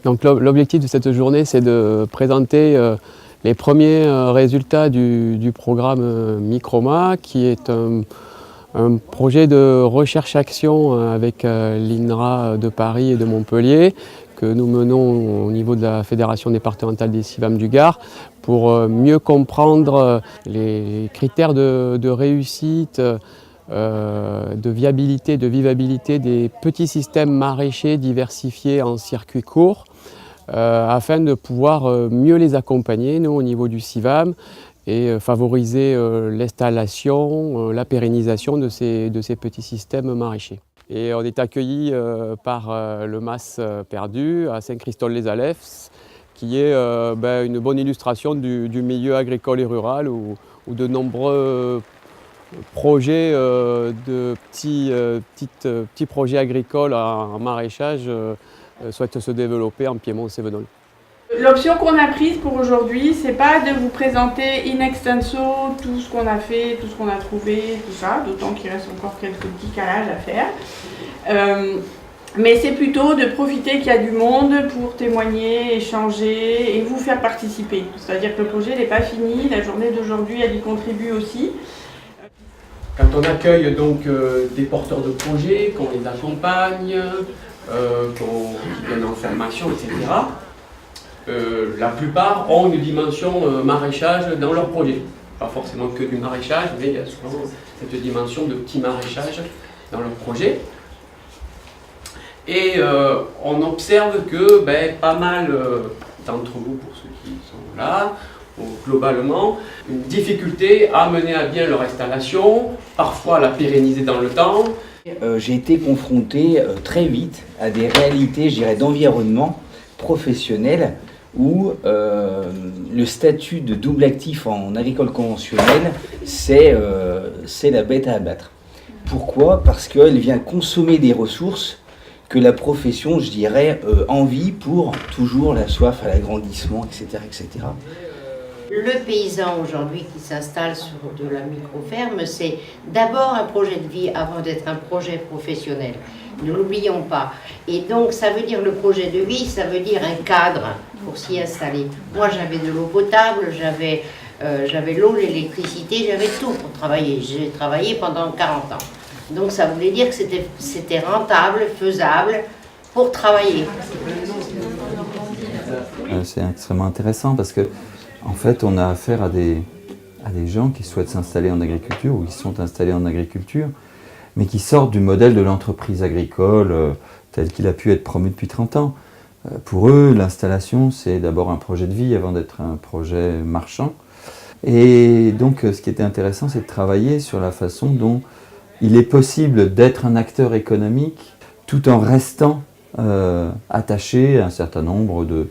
Donc l'objectif de cette journée, c'est de présenter les premiers résultats du programme Microma, qui est un projet de recherche-action avec l'INRA de Paris et de Montpellier, que nous menons au niveau de la Fédération départementale des CIVAM du Gard, pour mieux comprendre les critères de réussite, de viabilité, de vivabilité des petits systèmes maraîchers diversifiés en circuits courts, afin de pouvoir mieux les accompagner, nous, au niveau du CIVAM, et favoriser l'installation, la pérennisation de ces petits systèmes maraîchers. Et on est accueilli par le MAS perdu à Saint-Christol-les-Alefs, qui est une bonne illustration du milieu agricole et rural, où de nombreux projets de petits projets agricoles en maraîchage souhaitent se développer en Piémont-Cévenol. L'option qu'on a prise pour aujourd'hui, c'est pas de vous présenter in extenso tout ce qu'on a fait, tout ce qu'on a trouvé, tout ça, d'autant qu'il reste encore quelques petits calages à faire. Mais c'est plutôt de profiter qu'il y a du monde pour témoigner, échanger et vous faire participer. C'est-à-dire que le projet n'est pas fini, la journée d'aujourd'hui, elle y contribue aussi. Quand on accueille donc des porteurs de projets, qu'on les accompagne, qui viennent en formation, etc., la plupart ont une dimension maraîchage dans leur projet. Pas forcément que du maraîchage, mais il y a souvent cette dimension de petit maraîchage dans leur projet. Et on observe que pas mal d'entre vous, pour ceux qui sont là, ont globalement une difficulté à mener à bien leur installation, parfois à la pérenniser dans le temps. J'ai été confronté très vite à des réalités, je dirais, d'environnement professionnel où le statut de double actif en agricole conventionnel, c'est la bête à abattre. Pourquoi ? Parce qu'elle vient consommer des ressources que la profession, je dirais, envie pour toujours la soif à l'agrandissement, etc., etc. Le paysan aujourd'hui qui s'installe sur de la micro-ferme, c'est d'abord un projet de vie avant d'être un projet professionnel. Ne l'oublions pas. Et donc ça veut dire le projet de vie, ça veut dire un cadre pour s'y installer. Moi j'avais de l'eau potable, j'avais l'eau, l'électricité, j'avais tout pour travailler. J'ai travaillé pendant 40 ans. Donc ça voulait dire que c'était rentable, faisable pour travailler. C'est extrêmement intéressant parce que en fait, on a affaire à des gens qui souhaitent s'installer en agriculture ou qui sont installés en agriculture, mais qui sortent du modèle de l'entreprise agricole tel qu'il a pu être promu depuis 30 ans. Pour eux, l'installation, c'est d'abord un projet de vie avant d'être un projet marchand. Et donc, ce qui était intéressant, c'est de travailler sur la façon dont il est possible d'être un acteur économique tout en restant attaché à un certain nombre de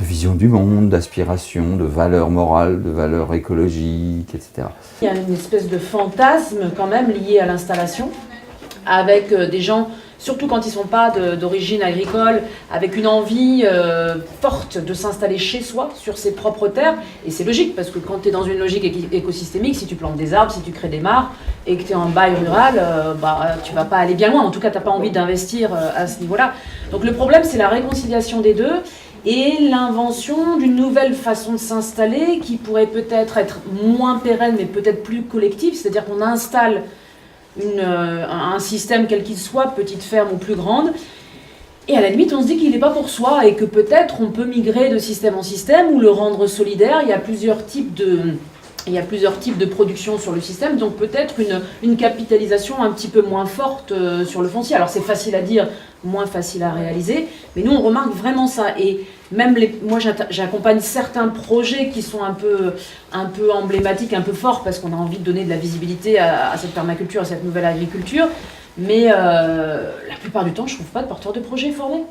vision du monde, d'aspiration, de valeurs morales, de valeurs écologiques, etc. Il y a une espèce de fantasme quand même lié à l'installation, avec des gens, surtout quand ils ne sont pas d'origine agricole, avec une envie forte de s'installer chez soi, sur ses propres terres. Et c'est logique, parce que quand tu es dans une logique écosystémique, si tu plantes des arbres, si tu crées des mares, et que tu es en bail rural, tu ne vas pas aller bien loin. En tout cas, tu n'as pas envie d'investir à ce niveau-là. Donc le problème, c'est la réconciliation des deux, et l'invention d'une nouvelle façon de s'installer qui pourrait peut-être être moins pérenne mais peut-être plus collective, c'est-à-dire qu'on installe un système quel qu'il soit, petite ferme ou plus grande, et à la limite on se dit qu'il n'est pas pour soi et que peut-être on peut migrer de système en système ou le rendre solidaire. Il y a plusieurs types de production sur le système, donc peut-être une capitalisation un petit peu moins forte sur le foncier. Alors c'est facile à dire, moins facile à réaliser, mais nous on remarque vraiment ça. Et même moi j'accompagne certains projets qui sont un peu emblématiques, un peu forts, parce qu'on a envie de donner de la visibilité à cette permaculture, à cette nouvelle agriculture, mais la plupart du temps je ne trouve pas de porteurs de projets formés.